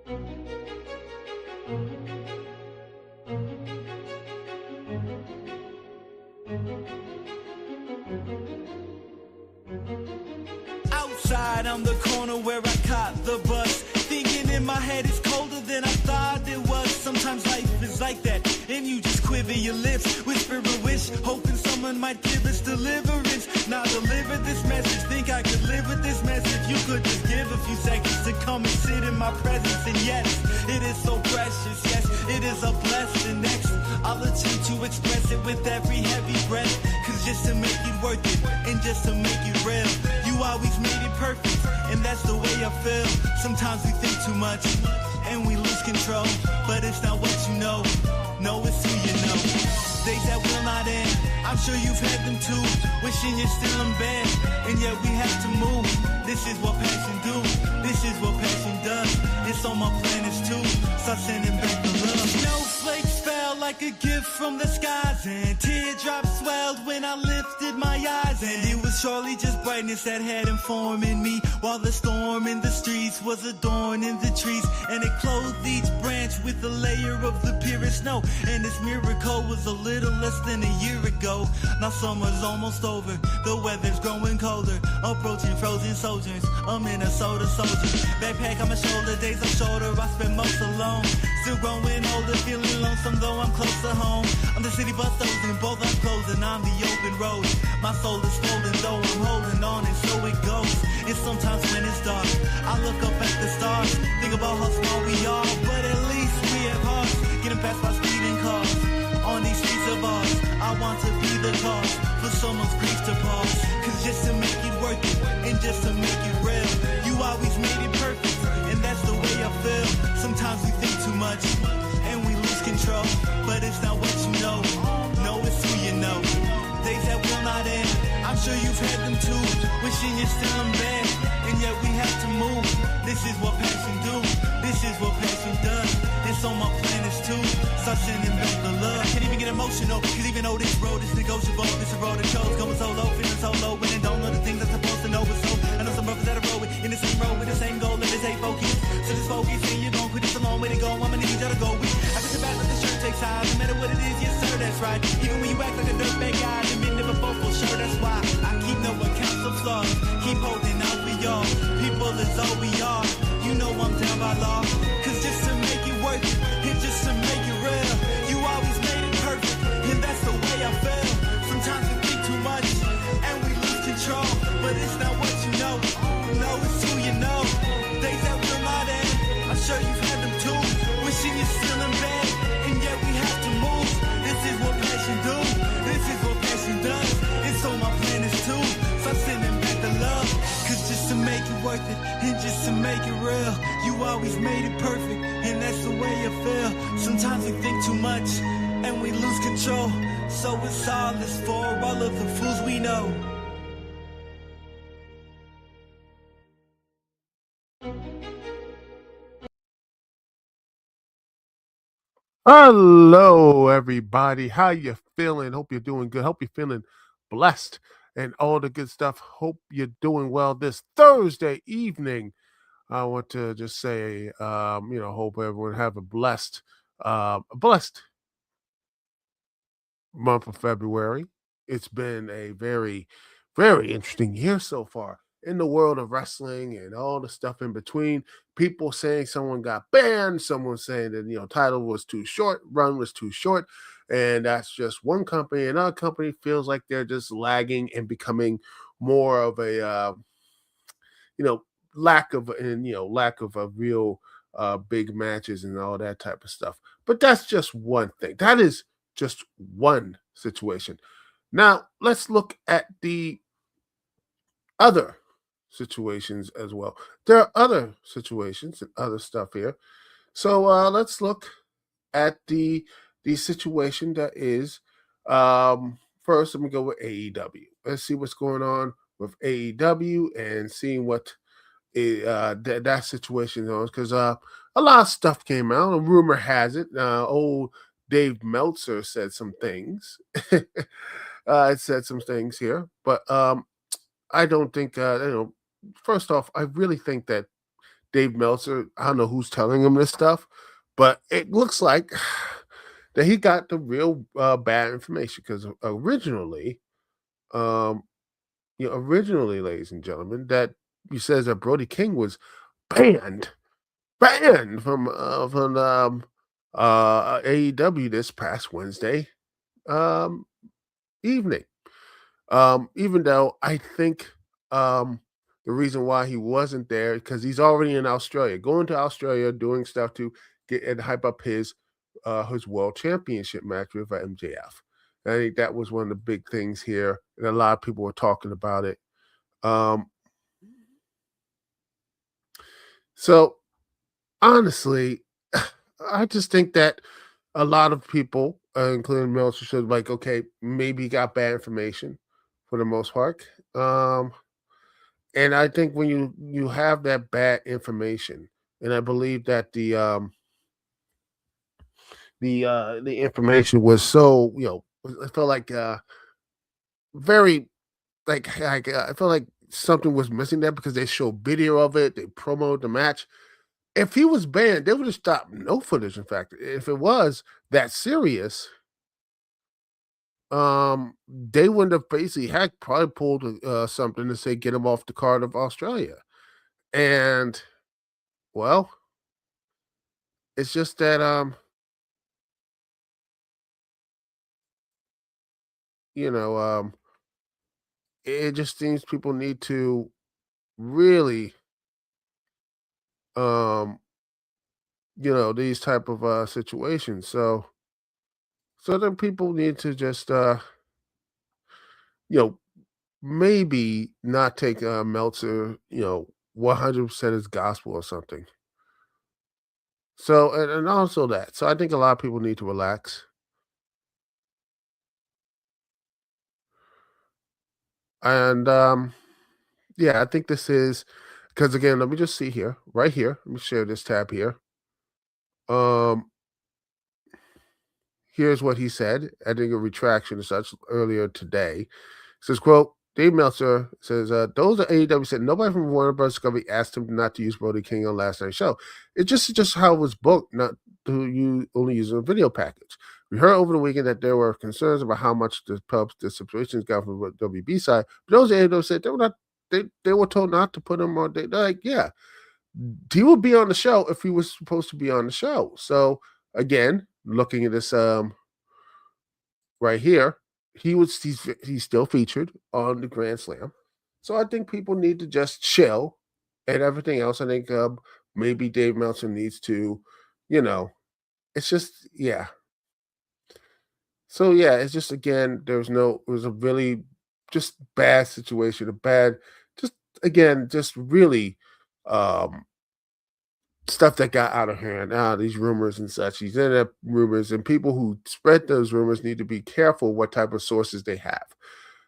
Outside, I'm the corner where I caught the bus. Thinking in my head it's colder than I thought it was. Sometimes life is like that, and you just quiver your lips, whisper a wish, hoping someone might give us deliverance. Now deliver this message, think I could live with this message. You could just give a few seconds to come and sit in my presence. And yes, it is so precious, yes, it is a blessing. Next, I'll attempt to express it with every heavy breath. Cause just to make it worth it, and just to make it real, you always made it perfect, and that's the way I feel. Sometimes we think too much, and we lose control, but it's not what you know, no, it's who you know. Days that will not end, I'm sure you've had them too, wishing you're still in bed, and yet we have to move. This is what passion do, this is what passion does. It's on my planets too, start sending back the love. Snowflakes fell like a gift from the skies, and teardrops swelled when I lifted my eyes. And it was surely just brightness that had informing me, while the storm in the streets was adorning the trees, and it clothed each branch with a layer of the purest snow. And this miracle was a little less than a year ago. Now summer's almost over, the weather's growing colder, approaching frozen soldiers, a Minnesota soldier. Backpack on my shoulder, days are shorter, I spend most alone. Still growing older, feeling lonesome though I'm close to home. I'm the city bus and both are closing, I'm the open road. My soul is swollen though I'm holding on, and so it goes. And sometimes when it's dark, I look up at the stars, think about how small we are, but at least we have hearts, getting past my speeding cars. On these streets of ours, I want to be the cause for someone's grief to pause. Cause just to make it worth it, and just to make it real, you always made it perfect, and that's the way I feel. Sometimes we think too much, and we lose control, but it's not what you know, no, it's who you know. Days that will not end, I'm sure you've had them too, wishing you're still in bed, and yet we have to move. This is what passion do, this is what passion does. It's on my planets too, start sending back the love. I can't even get emotional, cause even though this road is negotiable, this a road that chose, going solo, feeling solo, when I don't know the things I'm supposed to know. But so, I know some brothers that are rolling in the same road with the same goal, and they say focus. So just focus, and you're gon' quit, it's a long way to go, I'ma need y'all to go with. I got your back like the shirt takes size, no matter what it is, yes sir, that's right. Even when you act like a dirtbag guy, the men never fall for sure, that's why I keep no accounts of flaws, keep holding out for y'all. People is all we are, you know I'm down by law. Cause just to make it work, and just to make it real, you always made it perfect, and that's the way I feel. Sometimes we think too much, and we lose control, but it's not what you know, no, it's who you know. Days that will not end, I'm sure you've had them too, wishing you're still in bed, and yet we have to move. This is what passion do, this is what passion does. It's on my planets too, so I'm sending back the love. Cause just to make it worth it, and just to make it real, you always made it perfect, and that's the way you feel. Sometimes we think too much, and we lose control, so it's all this for all of the fools we know. Hello, everybody. How you feeling? Hope you're doing good. Hope you're feeling blessed and all the good stuff. Hope you're doing well this Thursday evening. I want to just say, hope everyone have a blessed month of February. It's been a very, very interesting year so far in the world of wrestling and all the stuff in between. People saying someone got banned, someone saying that title was too short, run was too short, and that's just one company. Another company feels like they're just lagging and becoming more of a lack of a real big matches and all that type of stuff. But that's just one thing. That is just one situation. Now let's look at the other situations as well. There are other situations and other stuff here. So let's look at the situation that is first. Let me go with AEW. Let's see what's going on with AEW and seeing what that situation is, because a lot of stuff came out. A rumor has it, old Dave Meltzer said some things. It said some things here, but I don't think, first off, I really think that Dave Meltzer, I don't know who's telling him this stuff, but it looks like that he got the real bad information because originally, um, originally, ladies and gentlemen, that he says that Brody King was banned, banned from AEW this past Wednesday um, evening. Even though I think the reason why he wasn't there because he's already in Australia, going to Australia, doing stuff to get and hype up his world championship match with MJF. I think that was one of the big things here, and a lot of people were talking about it. Um, so honestly, I just think that a lot of people, including Meltzer, should like, okay, maybe he got bad information for the most part. And I think when you have that bad information, and I believe that the information was so I felt like very I felt like something was missing there because they showed video of it, they promoted the match. If he was banned, they would have stopped no footage. In fact, if it was that serious, they wouldn't have basically had probably pulled something to say get him off the card of Australia. And well, it's just that you know, it just seems people need to really, um, these type of situations. So then people need to just, you know, maybe not take Meltzer, 100% as gospel or something. So and also that. So I think a lot of people need to relax. And yeah, I think this is because again, let me just see here, right here. Let me share this tab here. Um, Here's what he said, adding a retraction and such earlier today. Says, quote, Dave Meltzer says, those are AEW said nobody from Warner Bros. Discovery asked him not to use Brody King on last night's show. It's just how it was booked, not to you only use a video package. We heard over the weekend that there were concerns about how much the situations got from the WB side, but those AEW said they were told not to put him on. They're like, yeah, he would be on the show if he was supposed to be on the show. So again, looking at this right here, he's still featured on the Grand Slam. So I think people need to just chill and everything else. I think maybe Dave Meltzer needs to, you know, it's just yeah. So yeah, it's just again, it was a really just bad situation, a bad, just again, just really um stuff that got out of hand. These rumors and such, these internet rumors, and people who spread those rumors need to be careful what type of sources they have.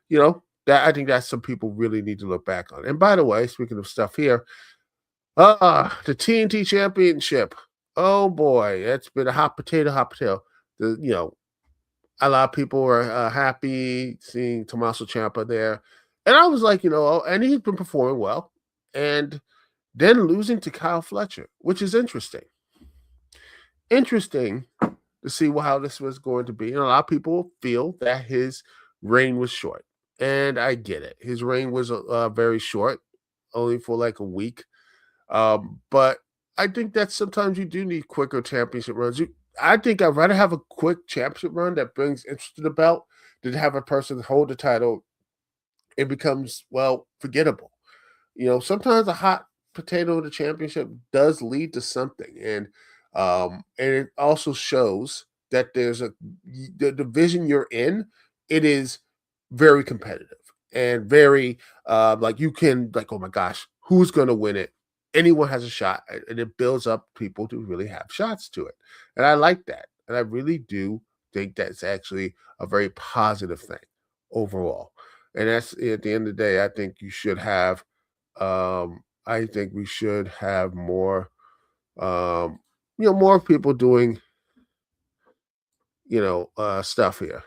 That I think that's some people really need to look back on. And by the way, speaking of stuff here, the TNT Championship. Oh boy, it's been a hot potato, hot potato. A lot of people were happy seeing Tommaso Ciampa there, and I was like, and he's been performing well, and then losing to Kyle Fletcher, which is interesting. Interesting to see how this was going to be. And a lot of people feel that his reign was short. And I get it. His reign was very short, only for like a week. But I think that sometimes you do need quicker championship runs. I think I'd rather have a quick championship run that brings interest to the belt than have a person hold the title. It becomes, well, forgettable. Sometimes a hot potato in the championship does lead to something, and it also shows that there's the division you're in. It is very competitive and very like you can like, oh my gosh, who's going to win it? Anyone has a shot, and it builds up people to really have shots to it, and I like that, and I really do think that's actually a very positive thing overall. And that's at the end of the day, I think you should have I think we should have more, um, more people doing, stuff here.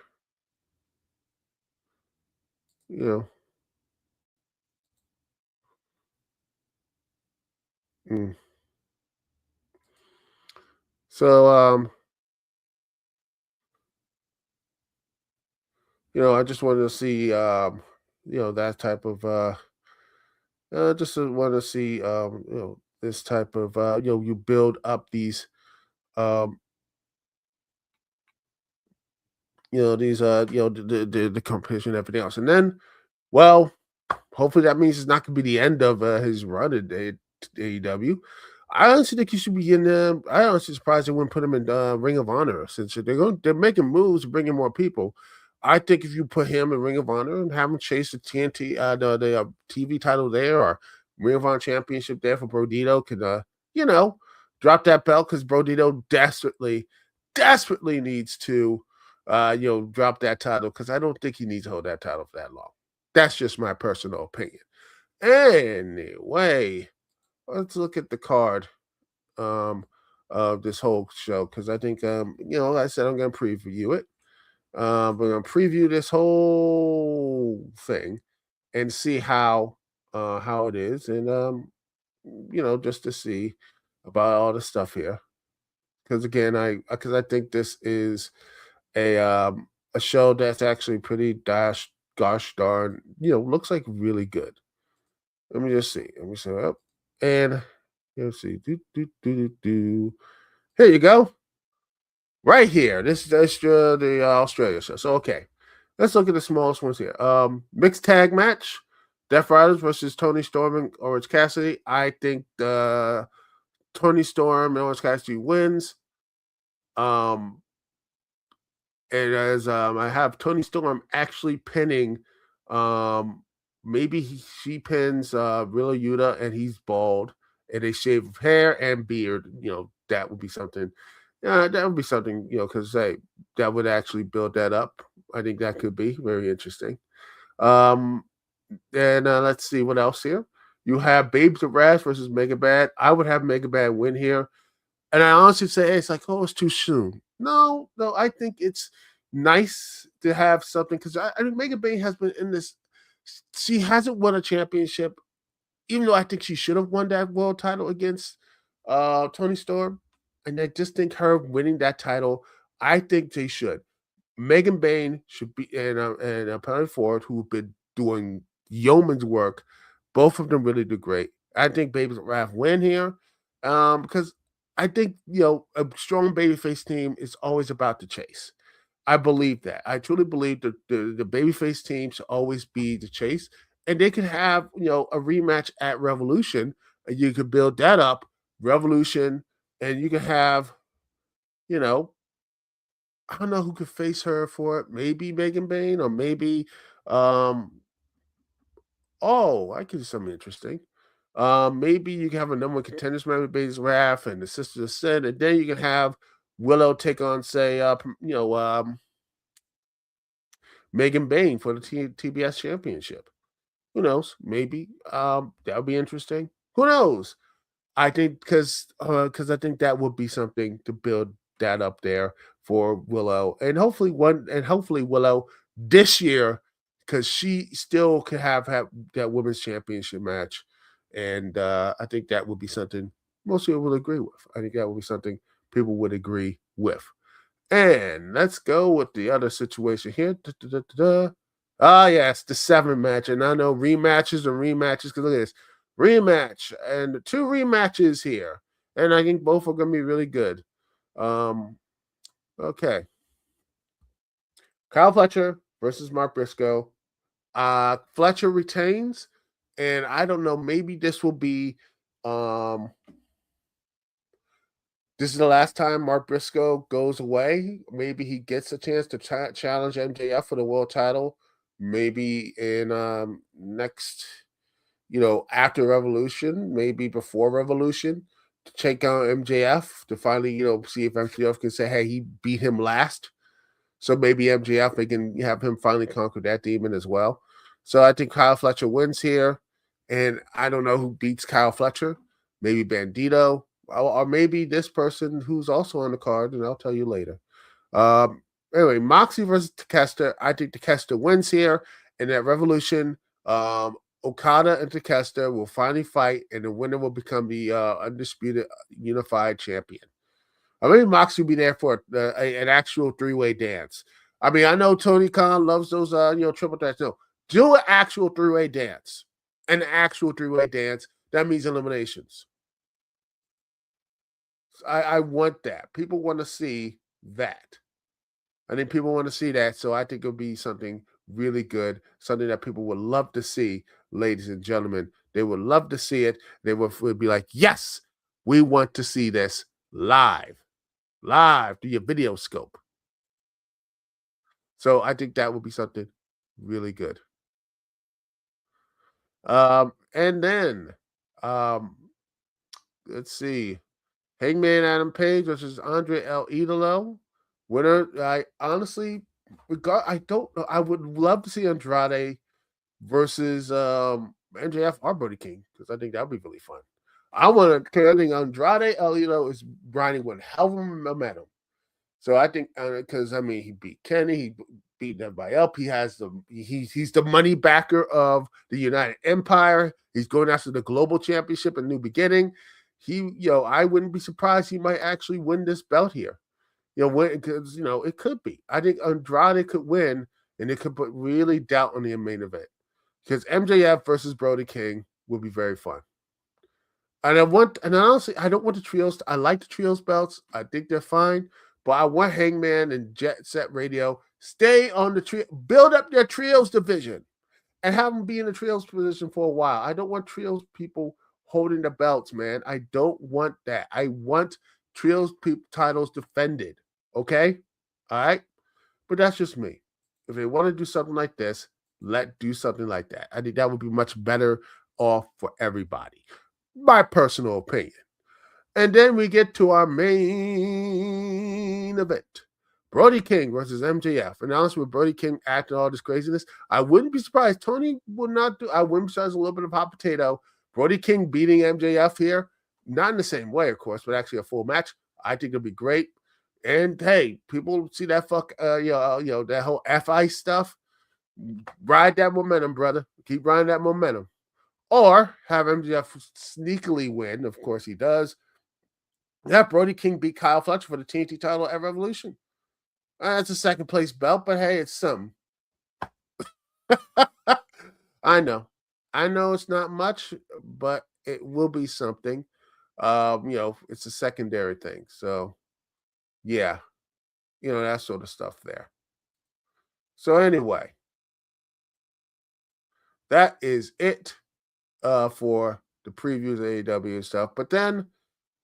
You know, mm. So, I just wanted to see, that type of, just want to see, this type of, you build up these, um, these, the competition and everything else. And then, well, hopefully that means it's not going to be the end of his run at AEW. I honestly think he should be in there. I honestly surprised they wouldn't put him in Ring of Honor since they're making moves, bringing more people. I think if you put him in Ring of Honor and have him chase the TNT, the TV title there, or Ring of Honor Championship there for Brodito, could you know drop that belt because Brodito desperately needs to drop that title because I don't think he needs to hold that title for that long. That's just my personal opinion. Anyway, let's look at the card of this whole show because I think like I said, I'm gonna preview it. We're gonna preview this whole thing and see how it is, and just to see about all the stuff here. Because again, I think this is a show that's actually pretty gosh darn, looks like really good. Let me just see. Let me see up. And let's see. Here you go. Right here. This is the Australia show. So okay. Let's look at the smallest ones here. Mixed tag match. Death Riders versus Tony Storm and Orange Cassidy. I think Tony Storm and Orange Cassidy wins. And as I have Tony Storm actually pinning maybe she pins Rilla Yuta and he's bald and they shave hair and beard. That would be something. Yeah, that would be something, because that would actually build that up. I think that could be very interesting. And let's see what else here. You have Babes of Wrath versus Mega Bad. I would have Mega Bad win here. And I honestly say it's like, oh, it's too soon. No, I think it's nice to have something because I think Mega Bad has been in this. She hasn't won a championship, even though I think she should have won that world title against Tony Storm. And I just think her winning that title, I think they should. Megan Bain should be and Pelly Ford, who've been doing yeoman's work. Both of them really do great. I think Baby's Wrath win here because I think a strong babyface team is always about the chase. I believe that. I truly believe that the babyface team should always be the chase, and they could have a rematch at Revolution, and you could build that up, Revolution, and you can have I don't know who could face her for it. Maybe Megan Bain or maybe I could do something interesting. Maybe you can have a number of contenders, maybe Baby's Wrath and the Sisters of Sin, and then you can have Willow take on, say, Megan Bain for the TBS Championship. Who knows? Maybe that would be interesting. Who knows? I think because I think that would be something to build that up there for Willow, and hopefully Willow this year because she still could have that women's championship match, and I think that would be something most people would agree with. I think that would be something people would agree with. And let's go with the other situation here. Ah, yes, the 7 match. And I know rematches because look at this. Rematch. And the 2 rematches here. And I think both are going to be really good. Okay. Kyle Fletcher versus Mark Briscoe. Fletcher retains. And I don't know, maybe this will be this is the last time Mark Briscoe goes away. Maybe he gets a chance to challenge MJF for the world title. Maybe in next, after Revolution, maybe before Revolution, to take out MJF to finally, see if MJF can say, hey, he beat him last. So maybe MJF, they can have him finally conquer that demon as well. So I think Kyle Fletcher wins here. And I don't know who beats Kyle Fletcher. Maybe Bandito. Or maybe this person who's also on the card, and I'll tell you later. Anyway, Moxie versus Takeshita. I think Takeshita wins here. And at Revolution, Okada and Takeshita will finally fight, and the winner will become the undisputed unified champion. I mean, Moxley be there for an actual three-way dance. I mean, I know Tony Khan loves those, triple threats. No, do an actual three-way dance. An actual three-way dance. That means eliminations. I want that. People want to see that. I think people want to see that. So I think it'll be something really good, something that people would love to see, ladies and gentlemen. They would love to see it. They would be like, yes, we want to see this live through your video scope. So I think that would be something really good. And then let's see. Hangman Adam Page versus Andre El Idolo. Winner, I honestly I don't know. I would love to see Andrade versus MJF or Brody King, because I think that would be really fun. I think Andrade El Idolo is grinding with hell of momentum. So I think because he beat Kenny, he beat FYL. He's the money backer of the United Empire. He's going after the global championship, a new beginning. I wouldn't be surprised he might actually win this belt here. Because it could be. I think Andrade could win, and it could put really doubt on the main event. Because MJF versus Brody King will be very fun. And honestly, I don't want the trios. I like the trios belts. I think they're fine. But I want Hangman and Jet Set Radio stay on the trio, build up their trios division, and have them be in the trios position for a while. I don't want trios people holding the belts, man. I don't want that. I want trios titles defended. Okay? All right? But that's just me. If they want to do something like this, do something like that. I think that would be much better off for everybody. My personal opinion. And then we get to our main event. Brody King versus MJF. And honestly, with Brody King acting all this craziness, I wouldn't be surprised. Tony would not do. I wouldn't be surprised a little bit of hot potato. Brody King beating MJF here, not in the same way, of course, but actually a full match. I think it'll be great. And hey, people see that that whole FI stuff. Ride that momentum, brother. Keep riding that momentum. Or have MJF sneakily win. Of course, he does. Yeah, Brody King beat Kyle Fletcher for the TNT title at Revolution. That's a second place belt, but hey, it's something. I know it's not much, but it will be something. It's a secondary thing. So, yeah, that sort of stuff there. So anyway, that is it for the previews of AEW and stuff. But then,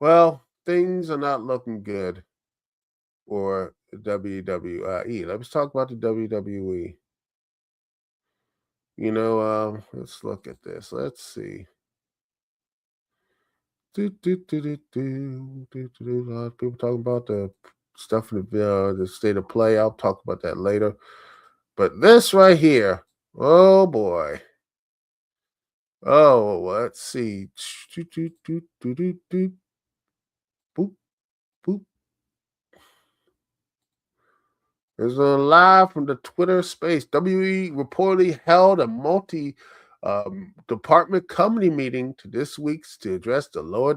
well, things are not looking good for the WWE. Let's talk about the WWE. Let's look at this. Let's see. A lot of people talking about the stuff in the state of play. I'll talk about that later. But this right here, oh boy. Oh, let's see. Boop, boop. There's a live from the Twitter space. WWE reportedly held a multi-department company meeting this week to address the lower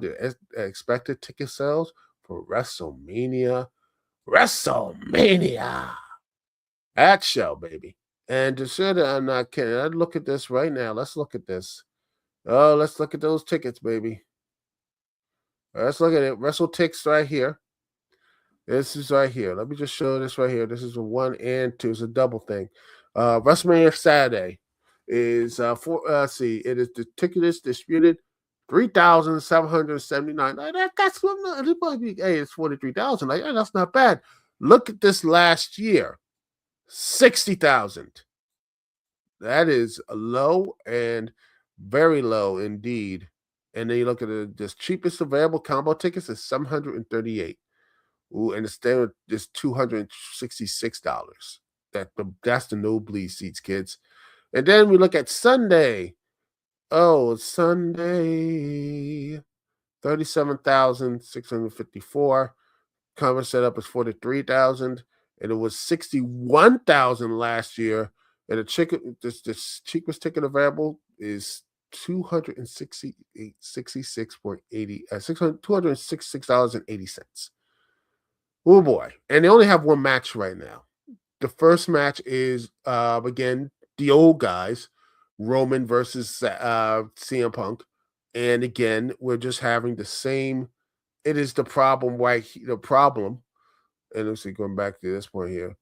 expected ticket sales for WrestleMania. That show, baby. And to say that I'm not kidding, I'd look at this right now. Let's look at this. Oh, let's look at those tickets, baby. Let's look at it. WrestleTix right here. This is right here. Let me just show this right here. This is a 1 and 2. It's a double thing. WrestleMania Saturday is it is the ticket is disputed 3,779. That's it's 43,000. That's not bad. Look at this last year. 60,000. That is low and very low indeed. And then you look at this cheapest available combo tickets is $738. Ooh, and the standard is $266. That's the nosebleed seats, kids. And then we look at Sunday. Oh, Sunday, 37,654. Combo setup is 43,000, and it was 61,000 last year. And the cheapest ticket available is $266.80. $266.80. Oh boy. And they only have one match right now. The first match is again the old guys, Roman versus CM Punk. And again, we're just having the same. It is the problem, the problem, and let's see, going back to this point here.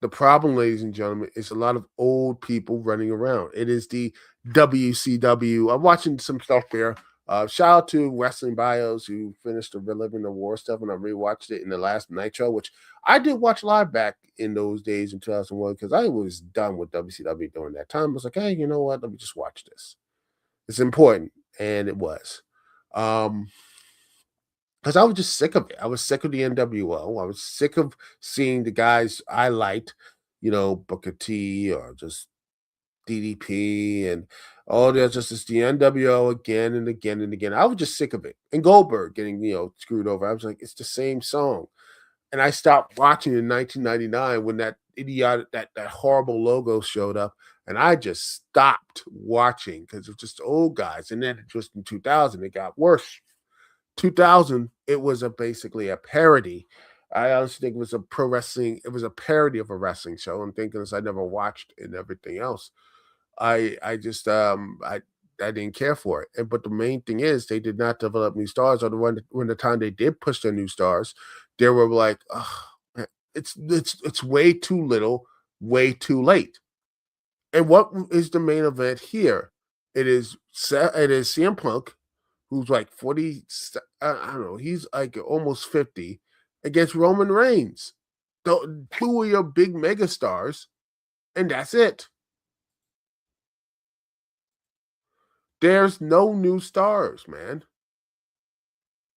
The problem, ladies and gentlemen, is a lot of old people running around. It is the WCW. I'm watching some stuff there. Shout out to Wrestling Bios who finished the Reliving the War stuff, and I rewatched it in the last Nitro, which I did watch live back in those days in 2001 because I was done with WCW during that time. I was like, hey, you know what? Let me just watch this. It's important, and it was. Because I was just sick of it. I was sick of the NWO. I was sick of seeing the guys I liked, Booker T or just DDP and all that, just the NWO again and again and again. I was just sick of it. And Goldberg getting, screwed over. I was like, it's the same song. And I stopped watching in 1999 when that idiotic, that horrible logo showed up. And I just stopped watching because it was just old guys. And then just in 2000, it got worse. 2000, it was basically a parody. I honestly think it was a pro wrestling. It was a parody of a wrestling show. I'm thinking this I never watched and everything else. I just I didn't care for it. But the main thing is they did not develop new stars. Or when the time they did push their new stars, they were like, oh, it's way too little, way too late. And what is the main event here? It is CM Punk, who's like 40, I don't know, he's like almost 50, against Roman Reigns. Two of your big megastars, and that's it. There's no new stars, man.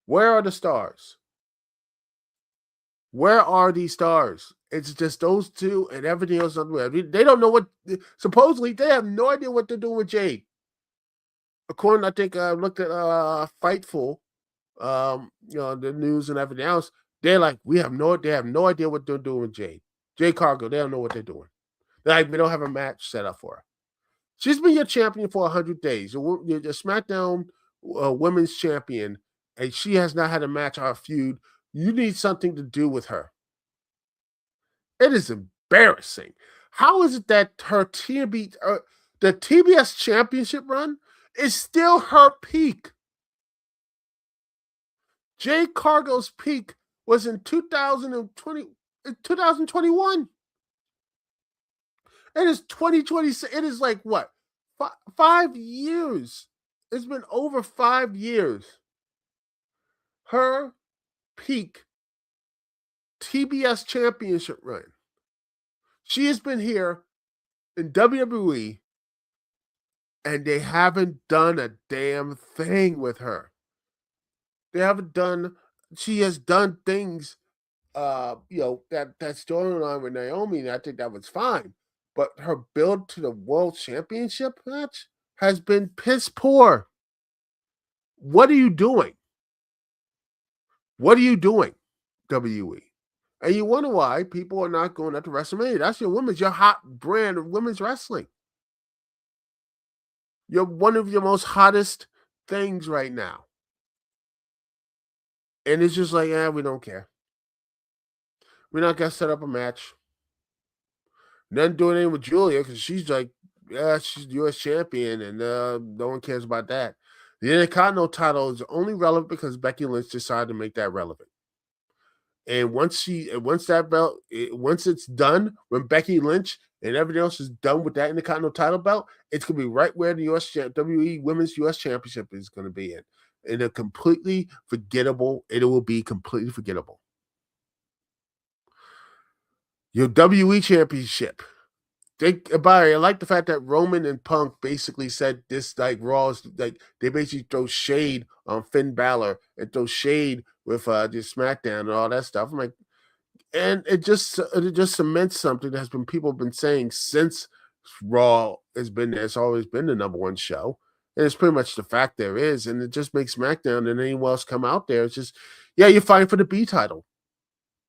Where are the stars? Where are these stars? It's just those two and everything else. They don't know what, supposedly, they have no idea what they're doing with Jade. According, I think I looked at Fightful, the news and everything else. They're like, they have no idea what they're doing with Jade. Jade Cargill, they don't know what they're doing. They're like, we don't have a match set up for her. She's been your champion for 100 days. You're SmackDown women's champion, and she has not had a match or a feud. You need something to do with her. It is embarrassing. How is it that the TBS championship run is still her peak? Jade Cargill's peak was in 2021. It is 2020. It is like what? 5 years. It's been over 5 years. Her peak TBS championship run. She has been here in WWE and they haven't done a damn thing with her. They haven't done, she has done things, that storyline with Naomi, and I think that was fine. But her build to the world championship match has been piss poor. What are you doing? What are you doing, WWE? And you wonder why people are not going up to WrestleMania. That's your hot brand of women's wrestling. You're one of your most hottest things right now. And it's just like, we don't care. We're not going to set up a match. Nothing doing anything with Julia because she's like, she's U.S. champion and no one cares about that. The Intercontinental title is only relevant because Becky Lynch decided to make that relevant. And once that belt, once it's done, when Becky Lynch and everything else is done with that Intercontinental title belt, it's going to be right where the WWE Women's U.S. Championship is going to be in. And it will be completely forgettable. Your WWE Championship. I like the fact that Roman and Punk basically said this, like Raw is like they basically throw shade on Finn Balor and throw shade with the SmackDown and all that stuff. I'm like, and it just cements something that people have been saying since Raw has been there. It's always been the number one show, and it's pretty much the fact there is, and it just makes SmackDown and anyone else come out there. It's just, you're fighting for the B title.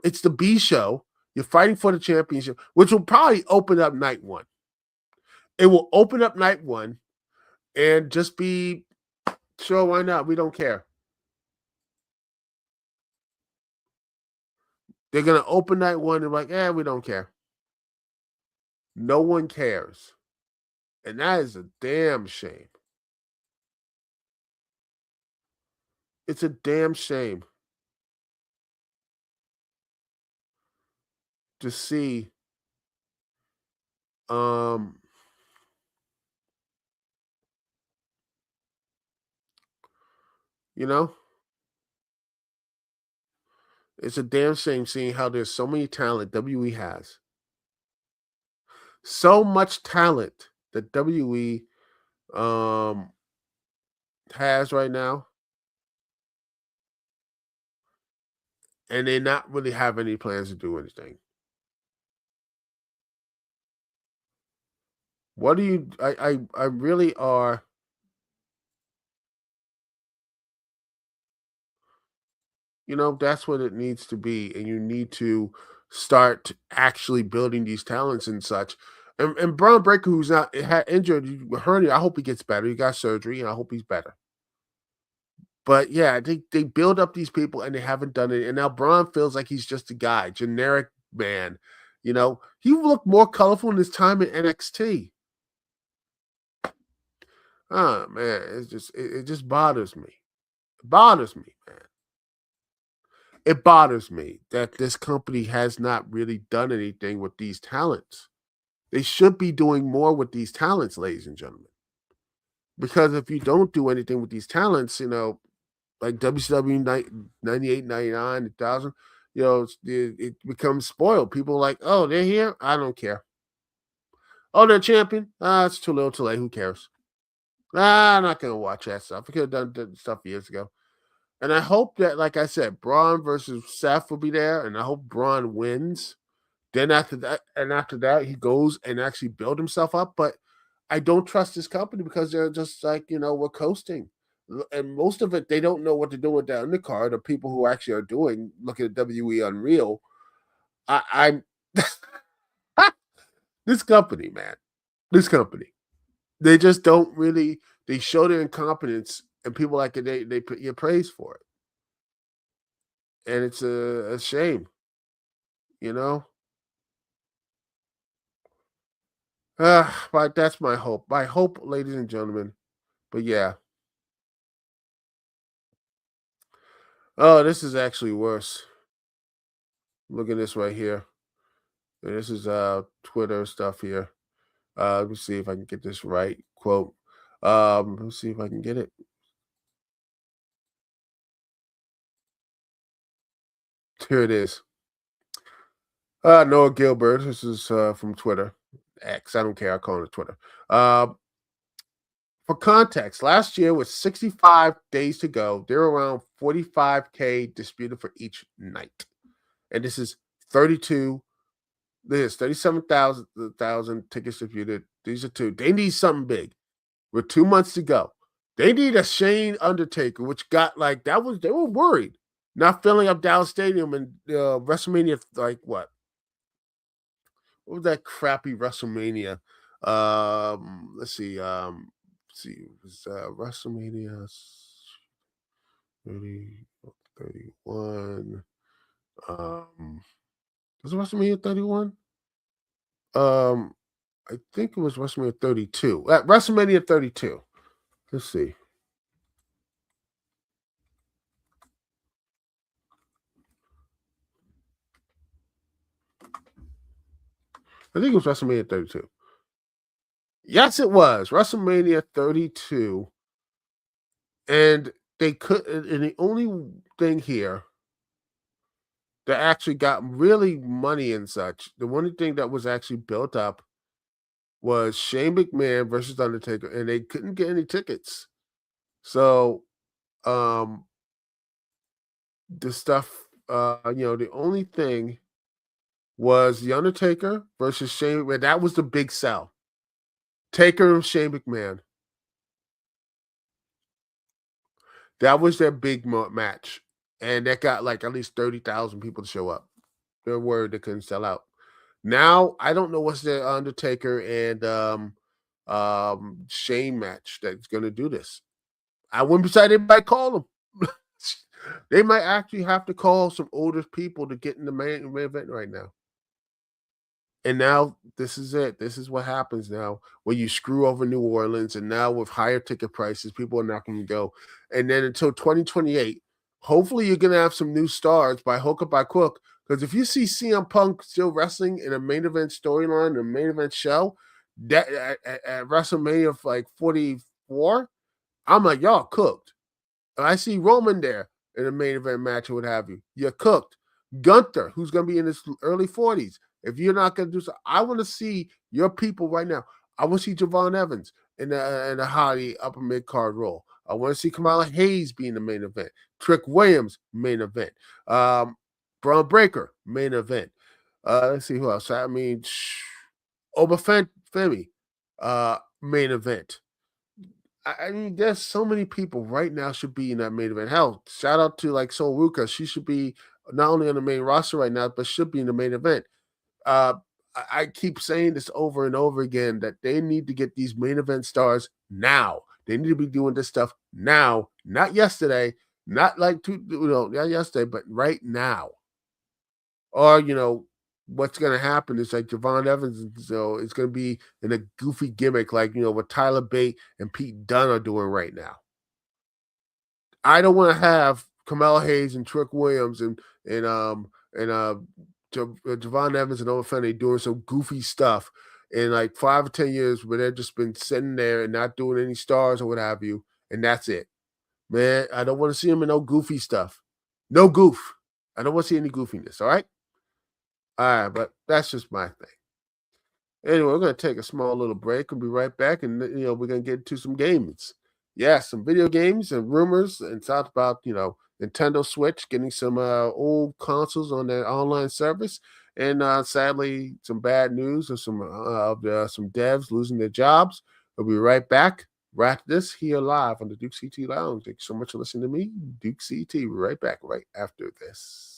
It's the B show. You're fighting for the championship, which will probably open up night one. It will open up night one and just be, sure, why not? We don't care. They're going to open night one and like, we don't care. No one cares. And that is a damn shame. It's a damn shame to see um you know, it's a damn shame seeing how there's so many talent WE has. So much talent that WE um has right now, and they not really have any plans to do anything. What do you I really are, that's what it needs to be, and you need to start actually building these talents and such. And Braun Breaker, who's not had injured hernia, I hope he gets better. He got surgery, and I hope he's better. But yeah, they build up these people and they haven't done it. And now Braun feels like he's just a guy, generic man. He looked more colorful in his time in NXT. Oh man, it just bothers me. It bothers me, man. It bothers me that this company has not really done anything with these talents. They should be doing more with these talents, ladies and gentlemen. Because if you don't do anything with these talents, like WCW 98, 99, 1000, it becomes spoiled. People are like, oh, they're here? I don't care. Oh, they're champion? It's too little too late. Who cares? I'm not going to watch that stuff. I could have done stuff years ago. And I hope that, like I said, Braun versus Seth will be there, and I hope Braun wins. Then after that, he goes and actually build himself up. But I don't trust this company because they're just like, we're coasting. And most of it, they don't know what to do with that undercard, or people who actually are doing, looking at WE Unreal. I'm this company, man. This company. They just don't really, they show their incompetence, and people like it, they put your praise for it. And it's a shame, you know? But that's my hope. My hope, ladies and gentlemen. But yeah. Oh, this is actually worse. Look at this right here. And this is Twitter stuff here. Let me see if I can get this right. Quote. Let's see if I can get it. Here it is. Noah Gilbert. This is from Twitter. X. I don't care. I call it Twitter. For context, last year with 65 days to go, there were around 45K disputed for each night. And this is 32. There's 37,000 tickets disputed. These are two. They need something big. With 2 months to go. They need a Shane Undertaker, which got like they were worried. Not filling up Dallas Stadium and WrestleMania, like what? What was that crappy WrestleMania? Let's see. It was WrestleMania 30, 31. Was it WrestleMania 31? I think it was WrestleMania 32. At WrestleMania 32. Let's see. I think it was WrestleMania 32. Yes, it was WrestleMania 32. And they could, and the only thing here that actually got really money and such, the only thing that was actually built up was Shane McMahon versus Undertaker, and they couldn't get any tickets. So, the stuff, the only thing was The Undertaker versus Shane McMahon. That was the big sell. Taker and Shane McMahon. That was their big match. And that got like at least 30,000 people to show up. They're worried they couldn't sell out. Now, I don't know what's the Undertaker and Shane match that's going to do this. I wouldn't be excited if I call them. They might actually have to call some older people to get in the main event right now. And now this is it. This is what happens now when you screw over New Orleans, and now with higher ticket prices, people are not going to go. And then until 2028, hopefully you're going to have some new stars by hook or by crook. Because if you see CM Punk still wrestling in a main event storyline, a main event show, that at WrestleMania like 44, I'm like, y'all cooked. And I see Roman there in a main event match or what have you. You're cooked. Gunther, who's going to be in his early 40s. If you're not going to do so, I want to see your people right now. I want to see Javon Evans in a Hardy upper mid-card role. I want to see Kamala Hayes be in the main event. Trick Williams, main event. Braun Breaker, main event. Let's see who else. I mean, Femi, main event. I mean, there's so many people right now should be in that main event. Hell, shout out to like Sol Ruka. She should be not only on the main roster right now, but should be in the main event. I keep saying this over and over again that they need to get these main event stars now. They need to be doing this stuff now, not yesterday, not like not yesterday, but right now. Or what's going to happen is like Javon Evans, so it's going to be in a goofy gimmick like what Tyler Bate and Pete Dunne are doing right now. I don't want to have Kamala Hayes and Trick Williams and Javon Evans and Owen Fenley doing some goofy stuff in like 5 or 10 years where they've just been sitting there and not doing any stars or what have you, and that's it. Man, I don't want to see them in no goofy stuff. No goof. I don't want to see any goofiness, all right? All right, but that's just my thing. Anyway, we're going to take a small little break. We'll be right back, and we're going to get into some games. Yeah, some video games and rumors, and talk about, Nintendo Switch getting some old consoles on their online service, and sadly, some bad news of some devs losing their jobs. We'll be right back. Right this here live on the Dukect Lounge. Thank you so much for listening to me, Dukect. We'll be right back right after this.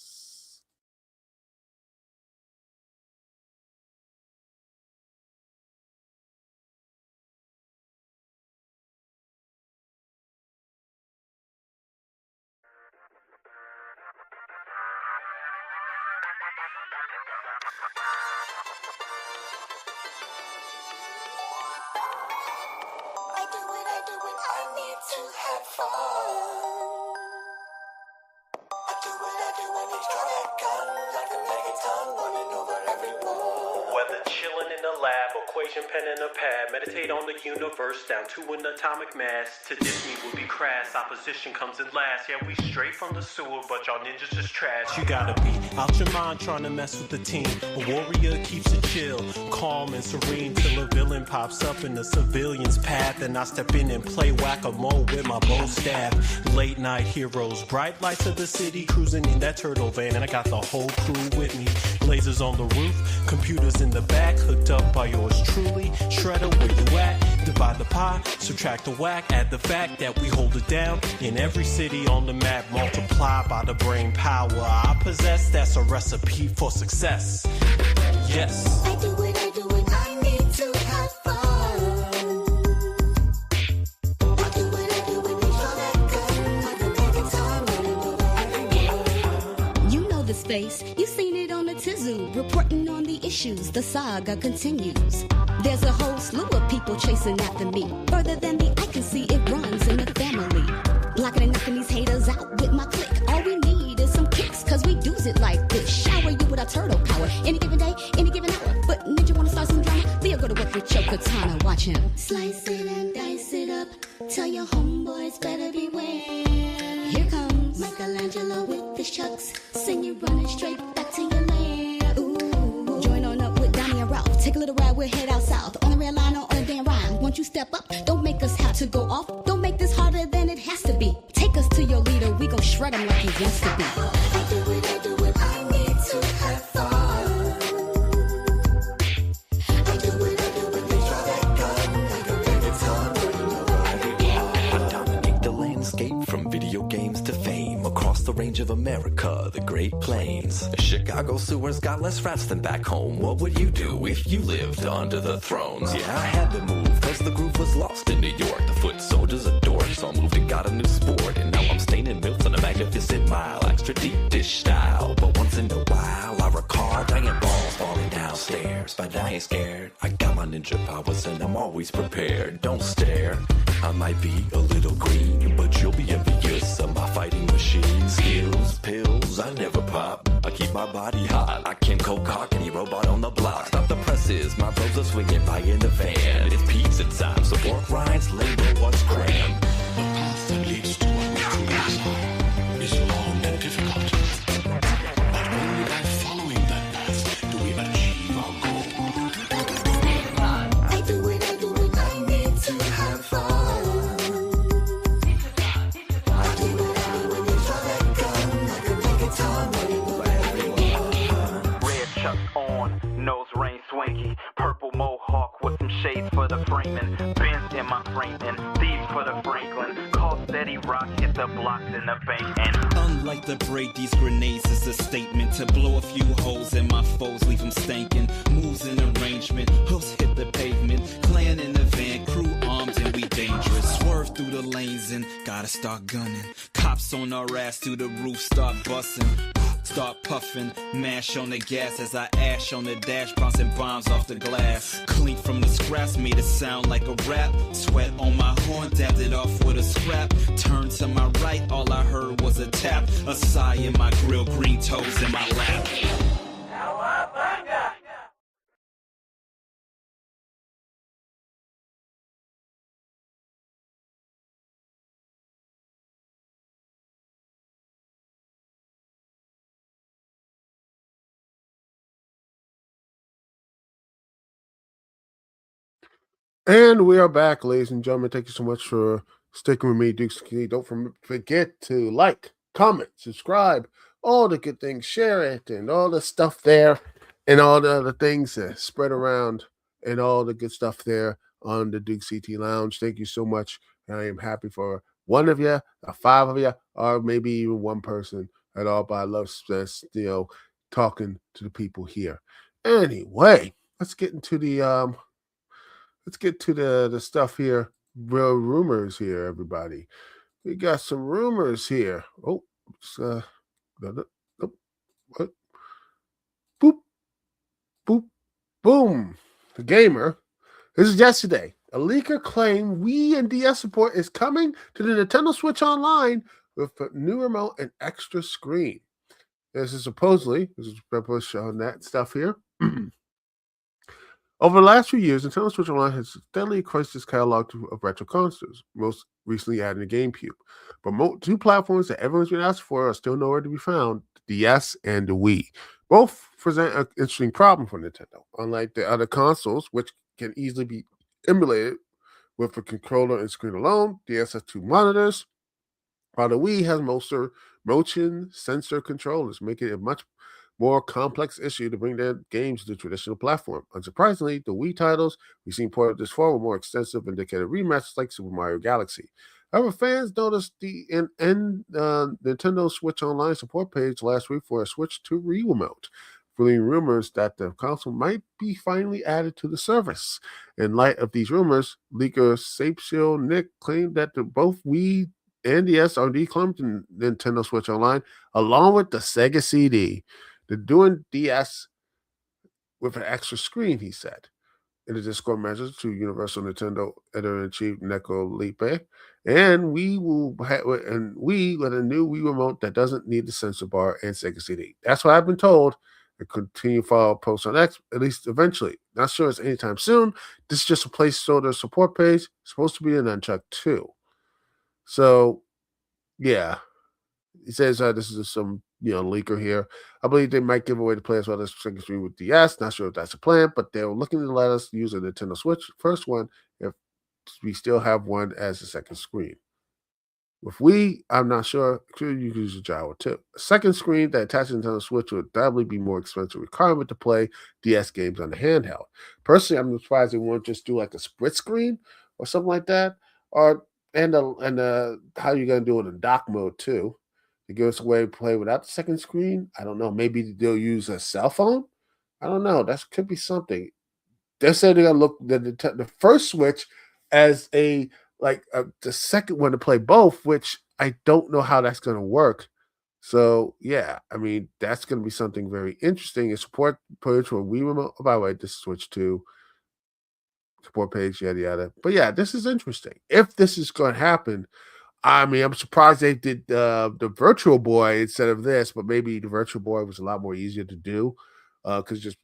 Pen and a pad, meditate on the universe down to an atomic mass. To diss me would be crass, opposition comes in last. Yeah, we straight from the sewer, but y'all ninjas just trash. You gotta be out your mind trying to mess with the team. A warrior keeps it chill, calm and serene till a villain pops up in the civilian's path. And I step in and play whack-a-mole with my bow staff. Late night heroes, bright lights of the city, cruising in that turtle van, and I got the whole crew with me. Lasers on the roof, computers in the back, hooked up by yours truly. Shredder, where you at? Divide the pie, subtract the whack, add the fact that we hold it down in every city on the map. Multiply by the brain power I possess. That's a recipe for success. Yes. I do it, I need to have fun. I do it, draw that gun. I can make it time running over every. You know the space, you've seen it on the Tizoo. Reporting on the issues, the saga continues. There's a whole slew of people chasing after me. Further than the eye can see, it runs in the family. Blocking and knocking these haters out with my click. All we need is some kicks, cause we do's it like this. Shower you with our turtle power. Any given day, any given hour. But ninja wanna start some drama? We'll go to work with your katana. Watch him. Slice it and dice it up. Tell your homeboys better beware. Here comes Michelangelo with the chucks. Send you running straight back to your lair. Ooh. Join on up with Donnie and Ralph. Take a little ride, we'll head out south. On the rail line or on a damn rhyme. Won't you step up? Don't make us have to go off. Don't make this harder than it has to be. Take us to your leader, we gon' shred him like he wants to be. I do it, I need to have fun. I do it, draw that gun. I can make it time running over every. I dominate the landscape from video games to fame. Across the range of America, America, the Great Plains. Chicago sewers got less rats than back home. What would you do if you lived under the thrones? Yeah, I had to move, cause the groove was lost in New York. The foot soldiers adored, so I moved and got a new sport. And now I'm staining milks on a magnificent mile, extra deep dish style. But once in a while, I recall giant balls falling downstairs. But I ain't scared, I got my ninja powers and I'm always prepared. Don't stare, I might be a little green, but you'll be envious of my fighting machine. Skills, pills, I never pop. I keep my body hot. I can cock any robot on the block. Stop the presses, my bros are swinging by in the van. It's pizza time, so pork rinds, label what's crammed. The path that leads to what we truly desire is long and difficult. But only by following that path do we achieve our goal. I do it, I need to have fun. I do it when you draw that gun. I can make it time waiting for everyone. Red chucks on, nose ring swanky, purple mohawk with some shades for the framing, Benz in my framing, thieves for the Franklin, call steady rock, hit the blocks in the bank, and Unlike the Brady's grenades is a statement to blow a few holes in my foes, leave them stankin'. Moves in arrangement, hoofs hit the pavement, clan in the van, crew armed and we dangerous. Swerve through the lanes and gotta start gunning. Cops on our ass through the roof, start busting. Start puffing, mash on the gas as I ash on the dash, bouncing bombs off the glass. Clink from the scraps, made it sound like a rap. Sweat on my horn, dabbed it off with a scrap. Turned to my right, all I heard was a tap. A sigh in my grill, green toes in my lap. And we are back, ladies and gentlemen. Thank you so much for sticking with me, Dukect. Don't forget to like, comment, subscribe, all the good things, share it, and all the stuff there, and all the other things that spread around, and all the good stuff there on the Dukect Lounge. Thank you so much. I am happy for one of you, or 5 of you, or maybe even one person at all. But I love just, talking to the people here. Anyway, let's get into the the stuff here. Real rumors here, everybody. We got some rumors here. Oh, what? Boop, boop, boom. The gamer. This is yesterday. A leaker claimed Wii and DS support is coming to the Nintendo Switch Online with a new remote and extra screen. This is supposedly, this is published on that stuff here. Over the last few years, Nintendo Switch Online has steadily increased its catalog of retro consoles, most recently adding the GameCube. But 2 platforms that everyone's been asking for are still nowhere to be found, the DS and the Wii. Both present an interesting problem for Nintendo. Unlike the other consoles, which can easily be emulated with a controller and screen alone, the DS has 2 monitors, while the Wii has motion sensor controllers, making it a much more complex issue to bring their games to the traditional platform. Unsurprisingly, the Wii titles we've seen ported this far were more extensive and dedicated remasters like Super Mario Galaxy. However, fans noticed the Nintendo Switch Online support page last week for a Switch 2 remote, fueling rumors that the console might be finally added to the service. In light of these rumors, leaker Sapeshield Nick claimed that both Wii and DS are declamed in Nintendo Switch Online, along with the Sega CD. They're doing DS with an extra screen, he said. In a Discord message to Universal Nintendo editor-in-chief Neko Lipe, and we with a new Wii remote that doesn't need the sensor bar and Sega CD. That's what I've been told. And continue to follow posts on X, at least eventually. Not sure it's anytime soon. This is just a placeholder support page. It's supposed to be an Nunchuck 2. So, yeah. He says this is some leaker here. I believe they might give away the play as well as second screen with DS. Not sure if that's a plan, but they're looking to let us use a Nintendo Switch first one if we still have one as a second screen. With Wii, I'm not sure. You can use a gyro too. A second screen that attaches to Nintendo Switch would doubly be more expensive requirement to play DS games on the handheld. Personally, I'm surprised they won't just do like a split screen or something like that. Or and how you're gonna do it in dock mode too. to give us a way to play without the second screen. I don't know. Maybe they'll use a cell phone. I don't know. That could be something. They said they're gonna look the first Switch as a the second one to play both, which I don't know how that's gonna work. So yeah, I mean that's gonna be something very interesting. And support page for Wii remote. Oh, by the way, this is Switch 2 support page, yada yada. But yeah, this is interesting. If this is gonna happen, I mean, I'm surprised they did the Virtual Boy instead of this, but maybe the Virtual Boy was a lot more easier to do because just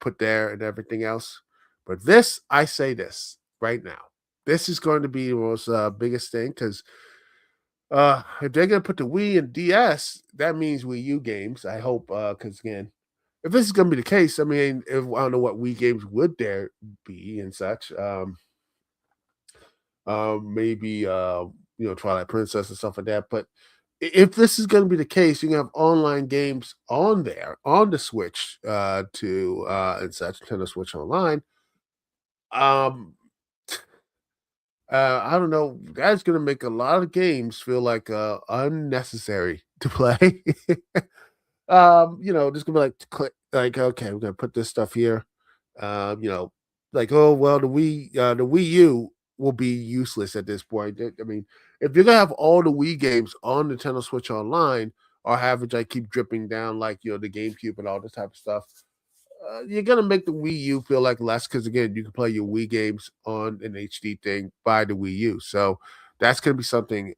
put there and everything else. But this, I say this right now, this is going to be the most biggest thing because if they're going to put the Wii and DS, that means Wii U games. I hope because again, if this is going to be the case, I mean, I don't know what Wii games would there be and such. Maybe Twilight Princess and stuff like that. But if this is going to be the case, you can have online games on there on the Switch to and such, Nintendo Switch Online. I don't know. That's going to make a lot of games feel like unnecessary to play. Just gonna be like click, like okay, we're gonna put this stuff here. Like oh well, the Wii U will be useless at this point. I mean, if you're gonna have all the Wii games on Nintendo Switch Online, or have it like keep dripping down like the GameCube and all this type of stuff, you're gonna make the Wii U feel like less because again, you can play your Wii games on an HD thing by the Wii U. So that's gonna be something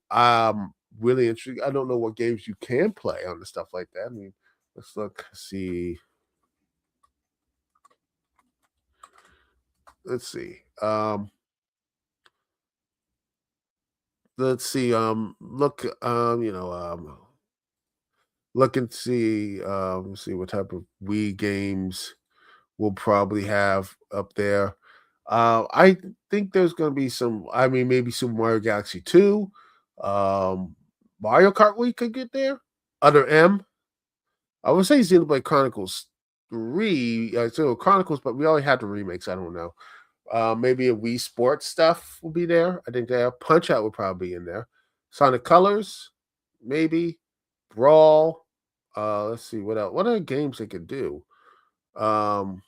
really interesting. I don't know what games you can play on the stuff like that. I mean, let's look, see. Let's see. Let's see. Look and see. Let's see what type of Wii games we'll probably have up there. I think there's going to be some. I mean, maybe Super Mario Galaxy 2. Mario Kart Wii could get there. Other M. I would say Xenoblade Chronicles 3. Xenoblade Chronicles, but we already had the remakes. I don't know. Maybe a Wii Sports stuff will be there. I think there. Punch Out would probably be in there. Sonic Colors, maybe. Brawl. Let's see what else. What other games they could do? That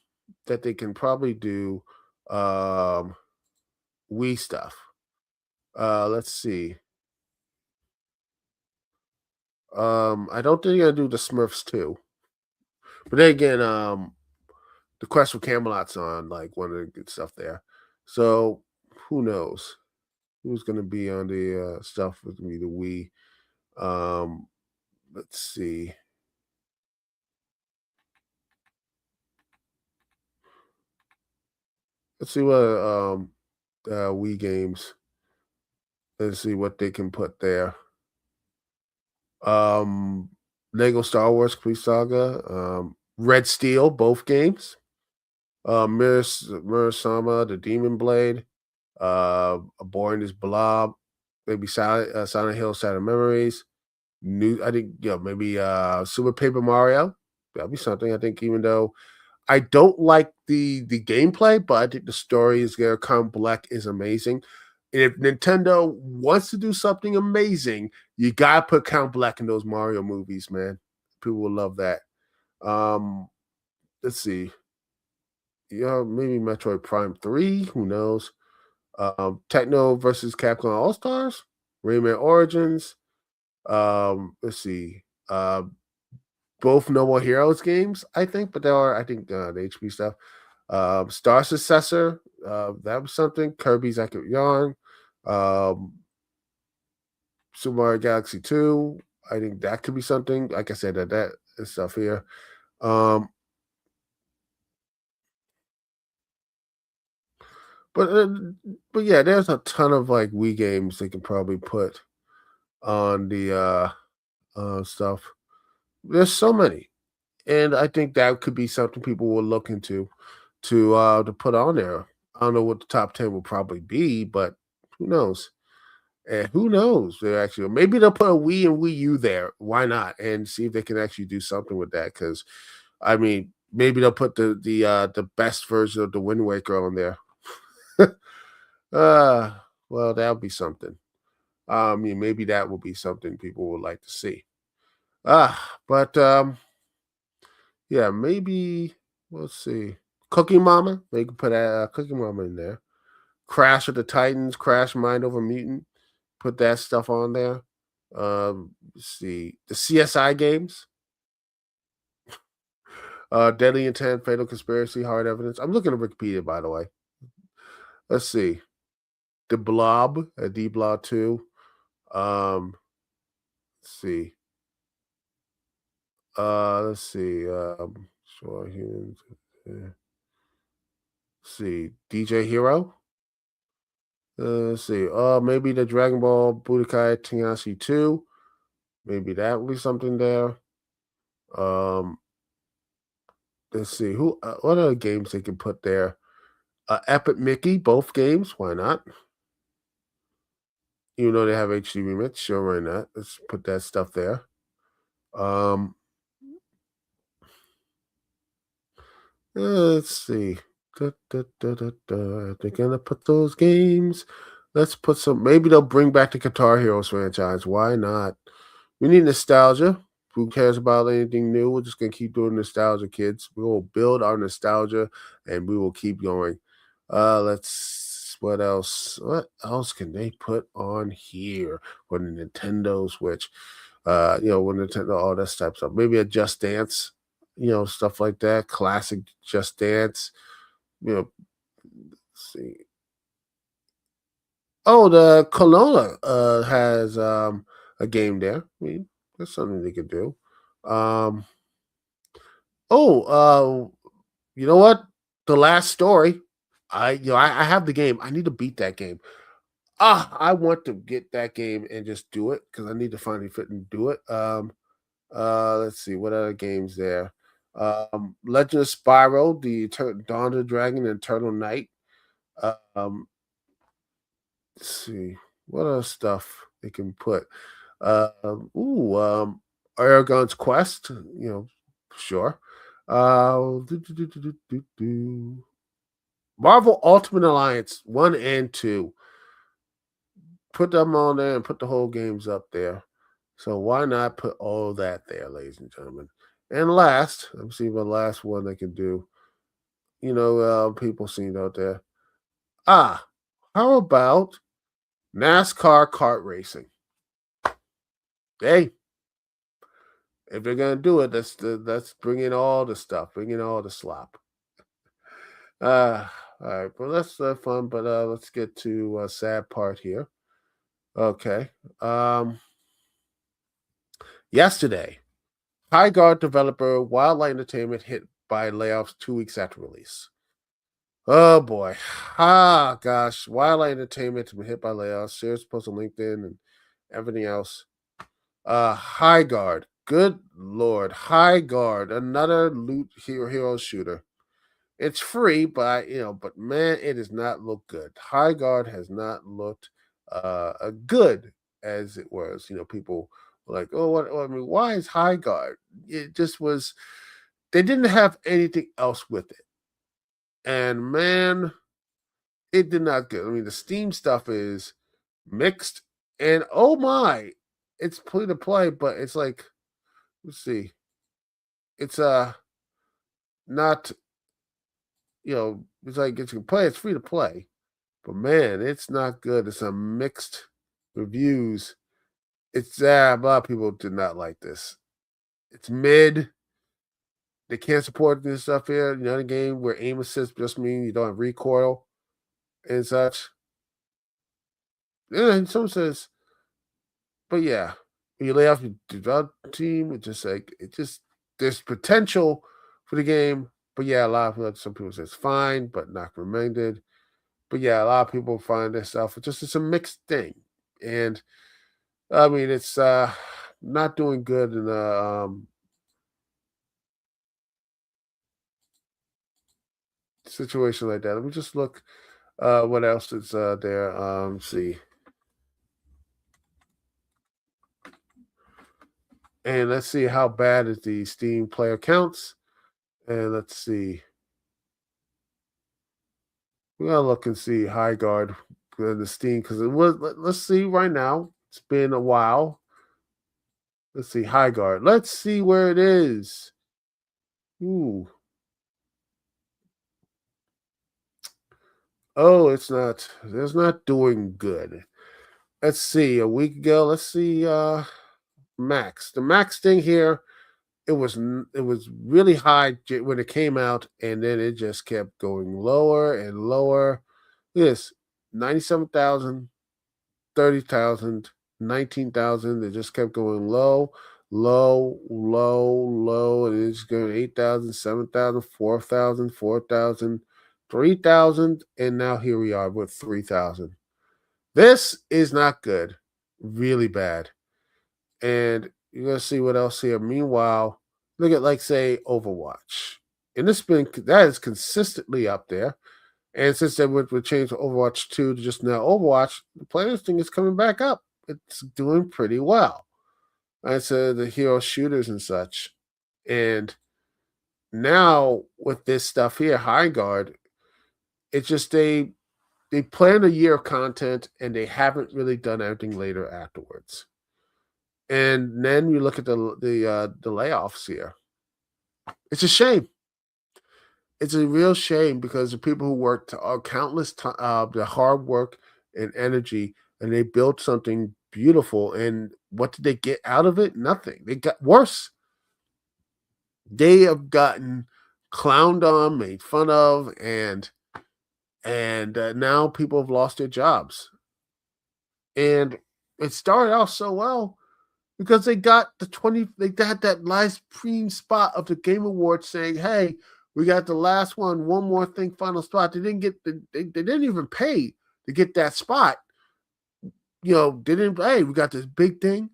they can probably do. Wii stuff. Let's see. I don't think they're gonna do the Smurfs too. But then again, the Quest for Camelot's on like one of the good stuff there. So who knows who's gonna be on the stuff with me, the Wii. Let's see. Let's see what Wii games. Let's see what they can put there. Lego Star Wars Complete Saga, Red Steel, both games. Mirror Sama, the Demon Blade, Aboard this Blob, maybe Silent Hill, Shattered Memories. I think maybe Super Paper Mario. That'd be something. I think even though I don't like the gameplay, but I think the story is there. Count Black is amazing. And if Nintendo wants to do something amazing, you gotta put Count Black in those Mario movies, man. People will love that. Let's see. Maybe Metroid Prime 3. Who knows? Techno versus Capcom All Stars, Rayman Origins. Let's see. Both No More Heroes games, I think, but there are, I think, the HP stuff. Star Successor, that was something. Kirby's Accurate Yarn. Super Mario Galaxy 2, I think that could be something. Like I said, that is stuff here. But yeah, there's a ton of like Wii games they can probably put on the stuff. There's so many, and I think that could be something people will look into to put on there. I don't know what the top 10 will probably be, but who knows? And who knows? They actually maybe they'll put a Wii and Wii U there. Why not? And see if they can actually do something with that. Because I mean, maybe they'll put the best version of the Wind Waker on there. Well, that'll be something. I mean, maybe that will be something people would like to see. But yeah, maybe let's see. Cookie Mama. They can put Cookie Mama in there. Crash of the Titans, Crash Mind Over Mutant. Put that stuff on there. Let's see. The CSI games. Deadly Intent, Fatal Conspiracy, Hard Evidence. I'm looking at Wikipedia, by the way. Let's see. The Blob, D Blob 2. Let's see. Let's see. Sure, humans. Let's see. DJ Hero. Let's see. Maybe the Dragon Ball Budokai Tenkaichi 2. Maybe that would be something there. Let's see. What other games they can put there? Epic Mickey, both games. Why not? Even though they have HD remix, sure, why not? Let's put that stuff there. Let's see. They're gonna put those games. Let's put some. Maybe they'll bring back the Guitar Heroes franchise. Why not? We need nostalgia. Who cares about anything new? We're just gonna keep doing nostalgia, kids. We will build our nostalgia, and we will keep going. Let's. What else? What else can they put on here for the Nintendo Switch? When Nintendo, all that type of stuff. Maybe a Just Dance, stuff like that. Classic Just Dance. Let's see. Oh, the Kelowna has a game there. I mean, that's something they could do. You know what? The Last Story. I have the game. I need to beat that game. I want to get that game and just do it because I need to finally fit and do it. Let's see what other games there. Legend of Spyro, the Dawn of the Dragon, and Eternal Night. Let's see what other stuff they can put. Aragon's Quest, sure. Marvel Ultimate Alliance 1 and 2. Put them on there and put the whole games up there. So why not put all that there, ladies and gentlemen? And last, let me see the last one they can do. People seen out there. How about NASCAR kart racing? Hey, if they're gonna do it, let's bring in all the stuff, bring in all the slop. All right, well that's fun, but let's get to a sad part here. Okay. Yesterday, Highguard developer Wildlight Entertainment hit by layoffs 2 weeks after release. Oh boy. Gosh. Wildlight Entertainment has been hit by layoffs. Shares post on LinkedIn and everything else. Highguard. Good Lord. Highguard. Another loot hero shooter. It's free, but but man, it does not look good. Highguard has not looked good as it was. People were like, oh, why is Highguard? It just was. They didn't have anything else with it. And man, it did not good. I mean, the Steam stuff is mixed, and oh my, it's free to play, but it's like, let's see, it's not, it's like it's you can play, it's free to play, but man, it's not good. It's a mixed reviews. It's a lot of people did not like this. It's mid. They can't support this stuff here. The game where aim assist just means you don't have recoil and such. And someone says, but yeah, when you lay off your development team, there's potential for the game. But yeah, some people say it's fine, but not recommended. But yeah, a lot of people find this stuff it's a mixed thing. And I mean, it's not doing good in a situation like that. Let me just look what else is there. See. And let's see how bad is the Steam player counts. And let's see. We're gonna look and see Highguard in the Steam because it was. Let's see right now. It's been a while. Let's see, Highguard. Let's see where it is. Ooh. Oh, it's not doing good. Let's see, a week ago, let's see, Max. The Max thing here, it was really high when it came out, and then it just kept going lower and lower. This 97,000, 30,000, 19,000. It just kept going low, low, low, low, and it's going 8,000, 7,000, 4,000, 4,000, 3,000, and now here we are with 3,000. This is not good, really bad. And you're gonna see what else here. Meanwhile, look at like say Overwatch, and that is consistently up there. And since they would change from Overwatch 2 to just now Overwatch, the players thing is coming back up. It's doing pretty well. I said the hero shooters and such. And now with this stuff here, Highguard, it's just they plan a year of content and they haven't really done anything later afterwards. And then you look at the layoffs here. It's a shame. It's a real shame because the people who worked countless the hard work and energy, and they built something beautiful. And what did they get out of it? Nothing. They got worse. They have gotten clowned on, made fun of, and now people have lost their jobs. And it started out so well because they got they got that last preen spot of the Game Awards saying, "Hey, we got the last one more thing, final spot." They didn't get they didn't even pay to get that spot. You know, they didn't. Hey, we got this big thing.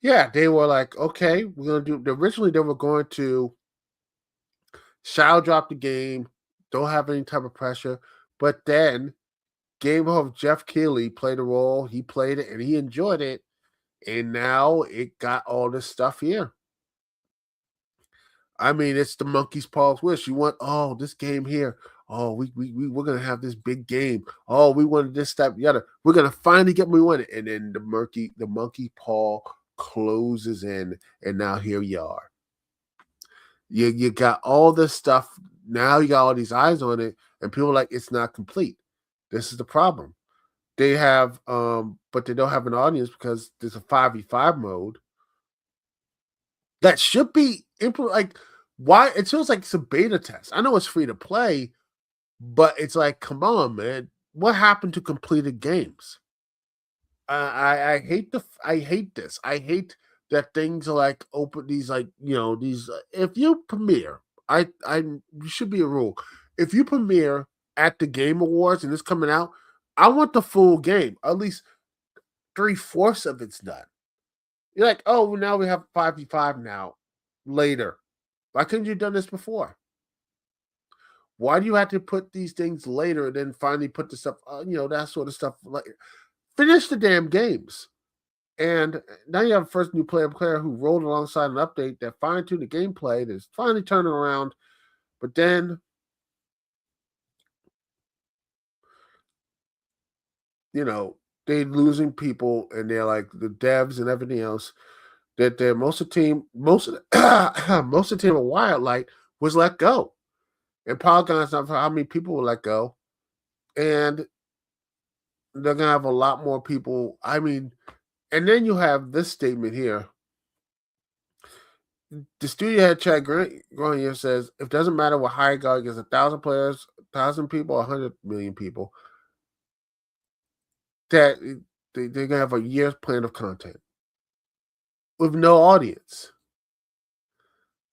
Yeah, they were like, okay, we're gonna do. Originally, they were going to shadow drop the game, don't have any type of pressure, but then Game of Jeff Keighley played a role. He played it and he enjoyed it, and now it got all this stuff here. I mean, it's the monkey's paw's wish. You want this game here. Oh, we're gonna have this big game. Oh, we wanted this, that, the other. We're gonna finally get what we wanted, and then the monkey paw closes in, and now here you are. You got all this stuff. Now you got all these eyes on it, and people are like, it's not complete. This is the problem. They have, but they don't have an audience because there's a 5v5 mode that should be like, why? It feels like it's a beta test. I know it's free to play, but it's like, come on, man. What happened to completed games? I hate I hate this. I hate that things are like open. These like these. If you premiere, should be a rule. If you premiere at the Game Awards and it's coming out, I want the full game. At least 3/4 of it's done. You're like, oh, now we have 5v5 now. Later, why couldn't you have done this before? Why do you have to put these things later and then finally put the stuff, that sort of stuff? Like, finish the damn games. And now you have a first new player who rolled alongside an update that fine-tuned the gameplay that's finally turning around. But then, they're losing people, and they're like the devs and everything else. That most of the team of Wildlight was let go. And Polygon's not for how many people were let go. And they're gonna have a lot more people. I mean, and then you have this statement here. The studio head Chad Grenier says, "It doesn't matter what Highguard gets 1,000 players, 1,000 people, 100 million people. That they're gonna have a year's plan of content with no audience."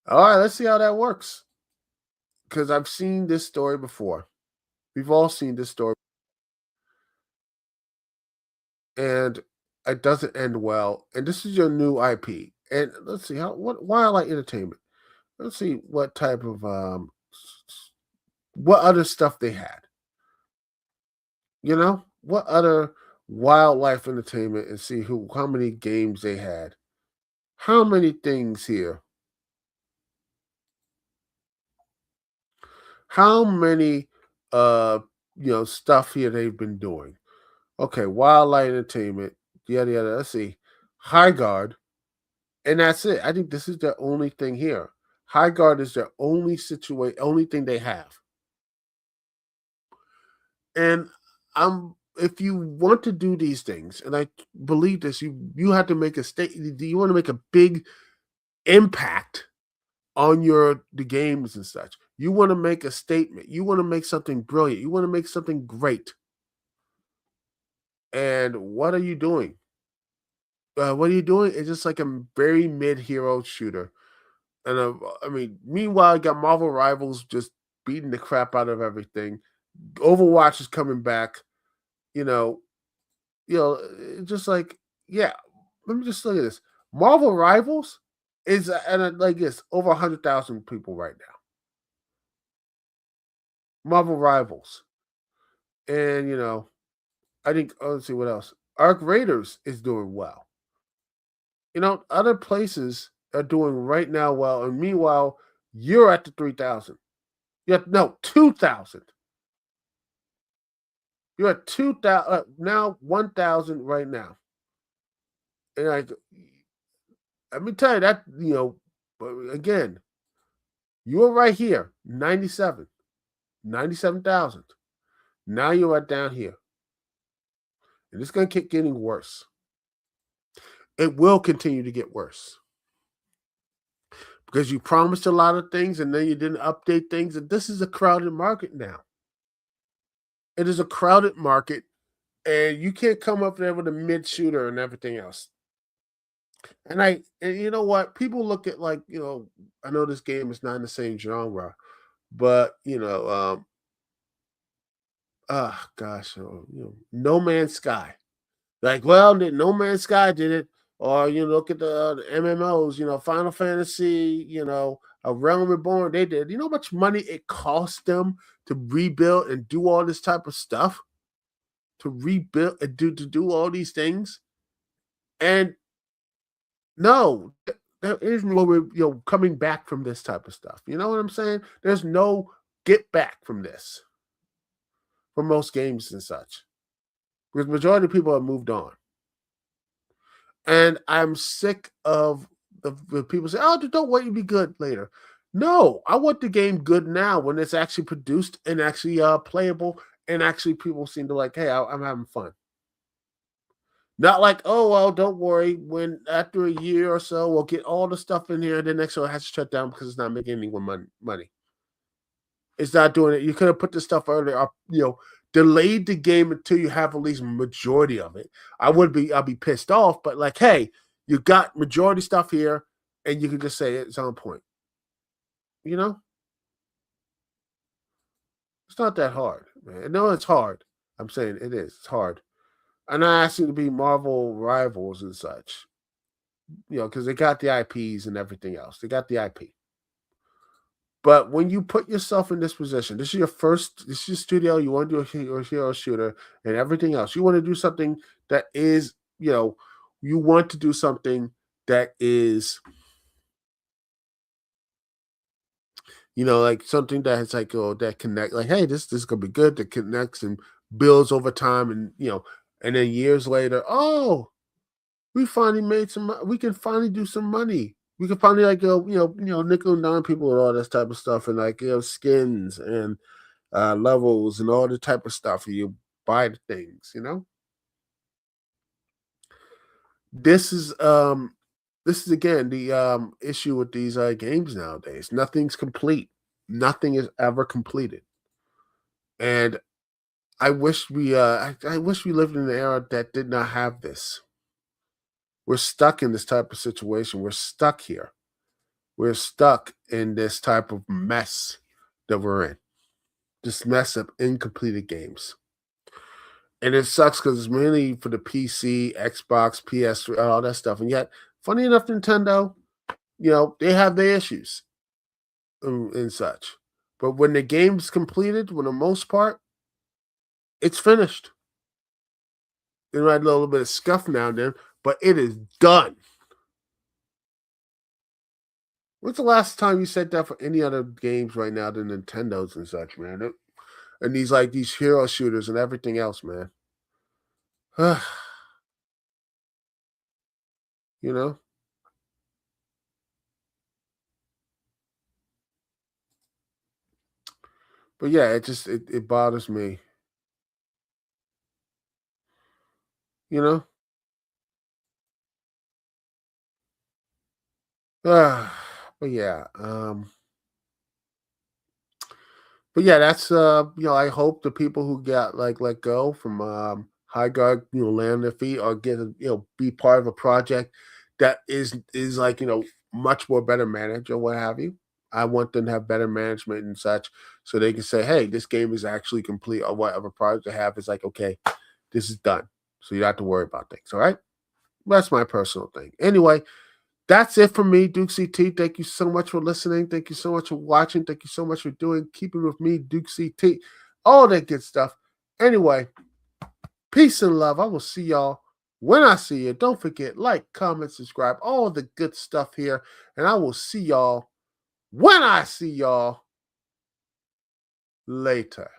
All right, let's see how that works. Because I've seen this story before. We've all seen this story. And it doesn't end well. And this is your new IP. And let's see what Wildlight Entertainment. Let's see what type of what other stuff they had. What other Wildlife Entertainment, and see how many games they had. How many things here? How many stuff here they've been doing? Okay, Wildlight Entertainment, yada yada. Let's see, Highguard, and that's it. I think this is their only thing here. Highguard is their only only thing they have. And if you want to do these things, and I believe this, you have to make a you want to make a big impact on the games and such. You want to make a statement. You want to make something brilliant. You want to make something great. And what are you doing? What are you doing? It's just like a very mid-hero shooter. And meanwhile, you got Marvel Rivals just beating the crap out of everything. Overwatch is coming back. Just like, yeah. Let me just look at this. Marvel Rivals is like this over 100,000 people right now. Marvel Rivals, and I think let's see what else. Arc Raiders is doing well. Other places are doing right now well, and meanwhile, you're at the 3,000. No, 2,000. You're at 2,000 now, 1,000 right now. And let me tell you that but again, you're right here, 97,000. Now you're right down here, and it's going to keep getting worse. It will continue to get worse because you promised a lot of things and then you didn't update things. And this is a crowded market now. It is a crowded market, and you can't come up there with a mid shooter and everything else. And you know what? People look at I know this game is not in the same genre, but No Man's Sky. No Man's Sky did it. Or look at the MMOs, Final Fantasy, A Realm Reborn, they did. You know how much money it cost them to rebuild and do all this type of stuff? To rebuild and to do all these things? And no, there is no coming back from this type of stuff. You know what I'm saying? There's no get back from this for most games and such. Because the majority of people have moved on. And I'm sick of the people say, "Oh, don't wait to be good later." No, I want the game good now when it's actually produced and actually playable, and actually people seem to like, "Hey, I'm having fun." Not like, "Oh, well, don't worry. When after a year or so, we'll get all the stuff in here, and then next year it has to shut down because it's not making any more money." It's not doing it. You could have put this stuff earlier, delayed the game until you have at least majority of it. I'll be pissed off, but like, hey, you got majority stuff here, and you can just say it's on point. It's not that hard, man. No, it's hard. I'm saying it is. It's hard. I'm not asking to be Marvel Rivals and such, because they got the IPs and everything else. They got the IP. But when you put yourself in this position, this is your studio, you want to do a hero shooter and everything else. You want to do something that is, you want to do something that is, like something that is like, that connect, like, hey, this is going to be good, that connects and builds over time. And, and then years later, oh, we finally made we can finally do some money. We can finally nickel and dime people with all this type of stuff, and skins and levels and all the type of stuff. And you buy the things, This is again the issue with these games nowadays. Nothing's complete. Nothing is ever completed. And I wish we lived in an era that did not have this. We're stuck in this type of situation. We're stuck here. We're stuck in this type of mess that we're in. This mess of incompleted games. And it sucks because it's mainly for the PC, Xbox, PS3, all that stuff. And yet, funny enough, Nintendo, they have their issues and such. But when the game's completed, for the most part, it's finished. It might have a little bit of scuff now and then, but it is done. When's the last time you said that for any other games right now than Nintendo's and such, man? And these hero shooters and everything else, man. You know? But yeah, it bothers me. You know? But yeah, that's I hope the people who got let go from Highguard, land on their feet or get be part of a project that is much more better managed or what have you. I want them to have better management and such so they can say, hey, this game is actually complete or whatever project they have is like, okay, this is done. So you don't have to worry about things. All right. That's my personal thing. Anyway, that's it for me, Dukect T. Thank you so much for listening. Thank you so much for watching. Thank you so much for keeping with me, Dukect T. All that good stuff. Anyway, peace and love. I will see y'all when I see you. Don't forget, like, comment, subscribe, all the good stuff here. And I will see y'all when I see y'all later.